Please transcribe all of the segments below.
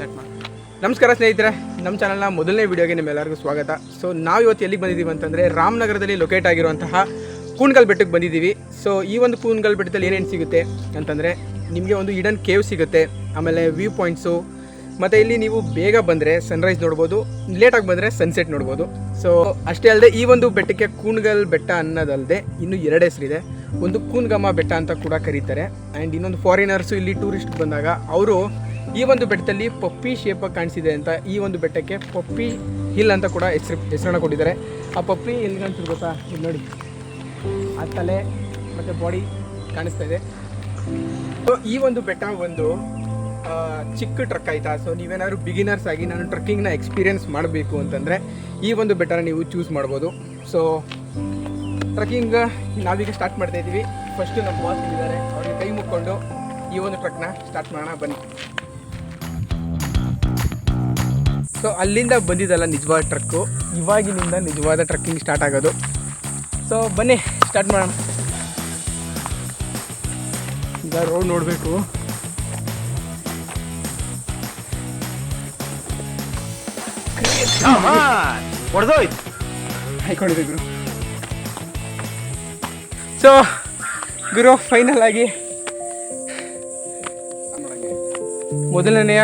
Start ಮಾಡಿ. ನಮಸ್ಕಾರ ಸ್ನೇಹಿತರೆ, ನಮ್ಮ ಚಾನಲ್ನ ಮೊದಲನೇ ವಿಡಿಯೋಗೆ ನಿಮ್ಮೆಲ್ಲರಿಗೂ ಸ್ವಾಗತ. ಸೊ ನಾವು ಇವತ್ತು ಎಲ್ಲಿಗೆ ಬಂದಿದ್ದೀವಿ ಅಂತಂದರೆ ರಾಮನಗರದಲ್ಲಿ ಲೊಕೇಟ್ ಆಗಿರುವಂತಹ ಕೂನ್ಗಲ್ ಬೆಟ್ಟಕ್ಕೆ ಬಂದಿದ್ದೀವಿ. ಸೊ ಈ ಒಂದು ಕೂನ್ಗಲ್ ಬೆಟ್ಟದಲ್ಲಿ ಏನೇನು ಸಿಗುತ್ತೆ ಅಂತಂದರೆ ನಿಮಗೆ ಒಂದು ಹಿಡನ್ ಕೇವ್ ಸಿಗುತ್ತೆ, ಆಮೇಲೆ ವ್ಯೂ ಪಾಯಿಂಟ್ಸು, ಮತ್ತು ಇಲ್ಲಿ ನೀವು ಬೇಗ ಬಂದರೆ ಸನ್ರೈಸ್ ನೋಡ್ಬೋದು, ಲೇಟಾಗಿ ಬಂದರೆ ಸನ್ಸೆಟ್ ನೋಡ್ಬೋದು. ಸೊ ಅಷ್ಟೇ ಅಲ್ಲದೆ ಈ ಒಂದು ಬೆಟ್ಟಕ್ಕೆ ಕೂನ್ಗಲ್ ಬೆಟ್ಟ ಅನ್ನೋದಲ್ಲದೆ ಇನ್ನೂ ಎರಡು ಹೆಸರಿದೆ. ಒಂದು ಕೂನ್ಗಮ್ಮ ಬೆಟ್ಟ ಅಂತ ಕೂಡ ಕರೀತಾರೆ. ಆ್ಯಂಡ್ ಇನ್ನೊಂದು ಫಾರಿನರ್ಸು ಇಲ್ಲಿ ಟೂರಿಸ್ಟ್ ಬಂದಾಗ ಅವರು ಈ ಒಂದು ಬೆಟ್ಟದಲ್ಲಿ ಪಪ್ಪಿ ಶೇಪಾಗಿ ಕಾಣಿಸಿದೆ ಅಂತ ಈ ಒಂದು ಬೆಟ್ಟಕ್ಕೆ ಪಪ್ಪಿ ಹಿಲ್ ಅಂತ ಕೂಡ ಹೆಸರನ್ನು ಕೊಟ್ಟಿದ್ದಾರೆ. ಆ ಪಪ್ಪಿ ಎಲ್ಲಿ ಕಾಣಿಸ್ತಿದೆ ಗೊತ್ತಾ? ಇಲ್ಲಿ ನೋಡಿ, ಆ ತಲೆ ಮತ್ತು ಬಾಡಿ ಕಾಣಿಸ್ತಾ ಇದೆ. ಸೊ ಈ ಒಂದು ಬೆಟ್ಟ ಒಂದು ಚಿಕ್ಕ ಟ್ರಕ್ ಆಯಿತಾ. ಸೊ ನೀವೇನಾದ್ರು ಬಿಗಿನರ್ಸ್ ಆಗಿ ನಾನು ಟ್ರಕ್ಕಿಂಗ್ನ ಎಕ್ಸ್ಪೀರಿಯೆನ್ಸ್ ಮಾಡಬೇಕು ಅಂತಂದರೆ ಈ ಒಂದು ಬೆಟ್ಟನ ನೀವು ಚೂಸ್ ಮಾಡ್ಬೋದು. ಸೊ ಟ್ರಕ್ಕಿಂಗ್ ನಾವೀಗ ಸ್ಟಾರ್ಟ್ ಮಾಡ್ತಾ ಇದ್ದೀವಿ. ಫಸ್ಟು ನಮ್ಮ ಬಾಸ್ ಇದ್ದಾರೆ, ಅವ್ರಿಗೆ ಕೈ ಮುಕ್ಕೊಂಡು ಈ ಒಂದು ಟ್ರಕ್ನ ಸ್ಟಾರ್ಟ್ ಮಾಡೋಣ ಬನ್ನಿ. ಸೊ ಅಲ್ಲಿಂದ ಬಂದಿದ್ದಲ್ಲ ನಿಜವಾದ ಟ್ರಕ್ಕು, ಇವಾಗಿನಿಂದ ನಿಜವಾದ ಟ್ರಕ್ಕಿಂಗ್ ಸ್ಟಾರ್ಟ್ ಆಗೋದು. ಸೊ ಬನ್ನಿ ಸ್ಟಾರ್ಟ್ ಮಾಡೋಣ. ಈಗ ರೋಡ್ ನೋಡಬೇಕು. ಹಾಯ್ಕೊಂಡಿದೆ ಗುರು. ಸೊ ಗುರು ಫೈನಲ್ ಆಗಿ ಮೊದಲನೆಯ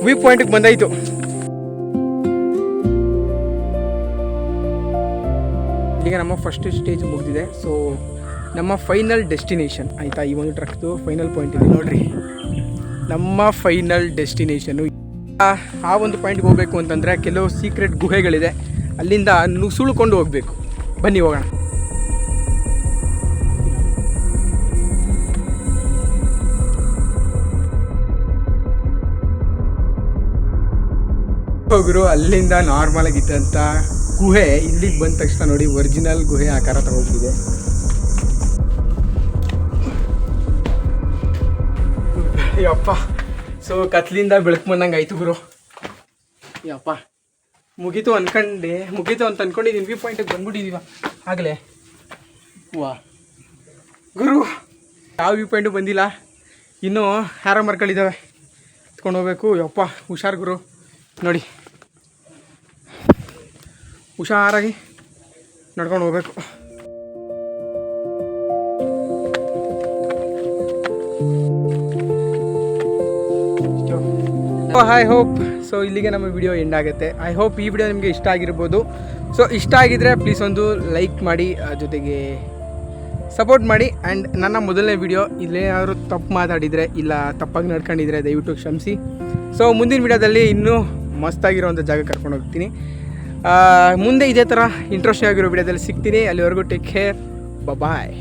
ವ್ಯೂ ಪಾಯಿಂಟ್ಗೆ ಬಂದಾಯಿತು. ಈಗ ನಮ್ಮ ಫಸ್ಟ್ ಸ್ಟೇಜ್ ಮುಗಿದಿದೆ. ಸೊ ನಮ್ಮ ಫೈನಲ್ ಡೆಸ್ಟಿನೇಷನ್ ಆಯಿತಾ, ಈ ಒಂದು ಟ್ರಕ್ದು ಫೈನಲ್ ಪಾಯಿಂಟ್ ಇದೆ ನೋಡ್ರಿ. ನಮ್ಮ ಫೈನಲ್ ಡೆಸ್ಟಿನೇಷನು ಆ ಒಂದು ಪಾಯಿಂಟ್ಗೆ ಹೋಗಬೇಕು ಅಂತಂದರೆ ಕೆಲವು ಸೀಕ್ರೆಟ್ ಗುಹೆಗಳಿದೆ, ಅಲ್ಲಿಂದ ನುಸುಳ್ಕೊಂಡು ಹೋಗಬೇಕು. ಬನ್ನಿ ಹೋಗೋಣ. ಹೋಗರು ಅಲ್ಲಿಂದ ನಾರ್ಮಲ್ ಆಗಿದ್ದಂಥ ಗುಹೆ ಇಲ್ಲಿಗೆ ಬಂದ ತಕ್ಷಣ ನೋಡಿ ಒರಿಜಿನಲ್ ಗುಹೆ ಆಕಾರ ತಗೊಂಡಿದೆ. ಯಪ್ಪ, ಸೊ ಕತ್ಲಿಂದ ಬೆಳಕು ಬಂದಂಗೆ ಆಯ್ತು ಗುರು. ಯಪ್ಪ ಮುಗೀತು ಅಂತ ಅನ್ಕೊಂಡಿದ್ದೀನಿ. ವ್ಯೂ ಪಾಯಿಂಟಿಗೆ ಬಂದ್ಬಿಟ್ಟಿದ್ದೀವ ಆಗಲೇ. ವಾ ಗುರು, ಯಾವ ವ್ಯೂ ಪಾಯಿಂಟು ಬಂದಿಲ್ಲ, ಇನ್ನೂ ಹ್ಯಾರೋ ಮರ್ಗಳಿದ್ದಾವೆ, ಎತ್ಕೊಂಡು ಹೋಗ್ಬೇಕು. ಯಪ್ಪ ಹುಷಾರು ಗುರು, ನೋಡಿ ಹುಷಾರಾಗಿ ನಡ್ಕೊಂಡು ಹೋಗ್ಬೇಕು. ಐ ಹೋಪ್ ಸೊ ಇಲ್ಲಿಗೆ ನಮ್ಮ ವಿಡಿಯೋ ಎಂಡ್ ಆಗುತ್ತೆ. ಐ ಹೋಪ್ ಈ ವಿಡಿಯೋ ನಿಮಗೆ ಇಷ್ಟ ಆಗಿರ್ಬೋದು. ಸೊ ಇಷ್ಟ ಆಗಿದ್ದರೆ ಪ್ಲೀಸ್ ಒಂದು ಲೈಕ್ ಮಾಡಿ, ಜೊತೆಗೆ ಸಪೋರ್ಟ್ ಮಾಡಿ. ಆ್ಯಂಡ್ ನನ್ನ ಮೊದಲನೇ ವಿಡಿಯೋ ಇಲ್ಲೇನಾದರೂ ತಪ್ಪು ಮಾತಾಡಿದರೆ ಇಲ್ಲ ತಪ್ಪಾಗಿ ನಡ್ಕೊಂಡಿದ್ರೆ ದಯವಿಟ್ಟು ಕ್ಷಮಿಸಿ. ಸೊ ಮುಂದಿನ ವಿಡಿಯೋದಲ್ಲಿ ಇನ್ನೂ ಮಸ್ತಾಗಿರೋವಂಥ ಜಾಗ ಕರ್ಕೊಂಡು ಹೋಗ್ತೀನಿ. ಮುಂದೆ ಇದೇ ಥರ ಇಂಟ್ರೆಸ್ಟಿಂಗ್ ಆಗಿರೋ ವಿಡಿಯೋದಲ್ಲಿ ಸಿಗ್ತೀನಿ. ಅಲ್ಲಿವರೆಗೂ ಟೇಕ್ ಕೇರ್, ಬಾಯ್.